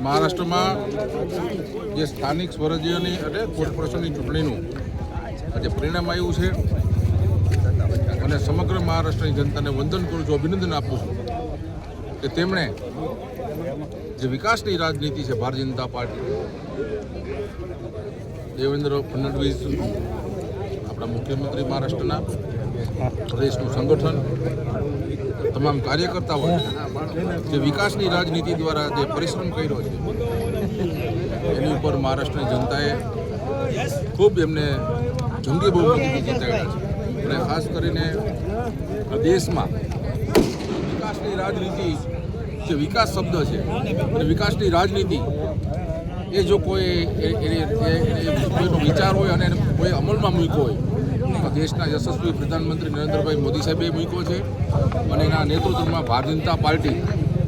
મહારાષ્ટ્રમાં જે સ્થાનિક સ્વરાજ્યની એટલે કોર્પોરેશનની ચૂંટણીનું આજે પરિણામ આવ્યું છે અને સમગ્ર મહારાષ્ટ્રની જનતાને વંદન કરું છું, અભિનંદન આપું છું કે તેમણે જે વિકાસની રાજનીતિ છે ભારતીય જનતા પાર્ટી, દેવેન્દ્ર ફડણવીસ આપણા મુખ્યમંત્રી મહારાષ્ટ્રના, પ્રદેશનું સંગઠન, તમામ કાર્યકર્તાઓ જે વિકાસની રાજનીતિ દ્વારા જે પરિશ્રમ કર્યો છે એની ઉપર મહારાષ્ટ્રની જનતાએ ખૂબ એમને જંગી બહુમતીથી જીતાડ્યા છે. અને ખાસ કરીને દેશમાં વિકાસની રાજનીતિ, જે વિકાસ શબ્દ છે અને વિકાસની રાજનીતિ એ જો કોઈનો વિચાર હોય અને કોઈ અમલમાં મૂક્યો હોય તો દેશના યશસ્વી પ્રધાનમંત્રી નરેન્દ્રભાઈ મોદી સાહેબે મૂક્યો છે અને એના નેતૃત્વમાં ભારતીય જનતા પાર્ટી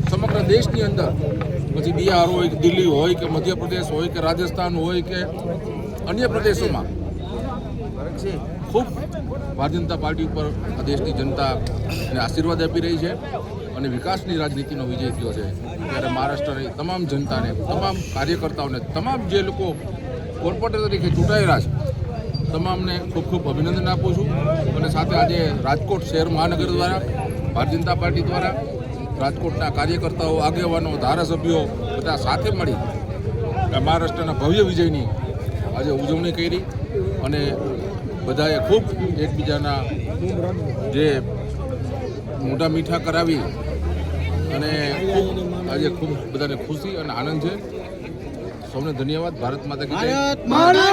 સમગ્ર દેશની અંદર, પછી બિહાર હોય કે દિલ્હી હોય કે મધ્યપ્રદેશ હોય કે રાજસ્થાન હોય કે અન્ય પ્રદેશોમાં ખૂબ ભારતીય જનતા પાર્ટી ઉપર આ દેશની જનતાને આશીર્વાદ આપી રહી છે અને વિકાસની રાજનીતિનો વિજય થયો છે. ત્યારે મહારાષ્ટ્રની તમામ જનતાને, તમામ કાર્યકર્તાઓને, તમામ જે લોકો કોર્પોરેટર તરીકે ચૂંટાયેલા છે તમામને ખૂબ ખૂબ અભિનંદન આપું છું. અને સાથે આજે રાજકોટ શહેર મહાનગર દ્વારા ભારતીય જનતા પાર્ટી દ્વારા રાજકોટના કાર્યકર્તાઓ, આગેવાનો, ધારાસભ્યો બધા સાથે મળી મહારાષ્ટ્રના ભવ્ય વિજયની આજે ઉજવણી કરી અને બધાએ ખૂબ એકબીજાના જે મોઢા મીઠા કરાવી અને આજે ખૂબ બધાને ખુશી અને આનંદ છે. સૌને ધન્યવાદ. ભારત માતા કી જય.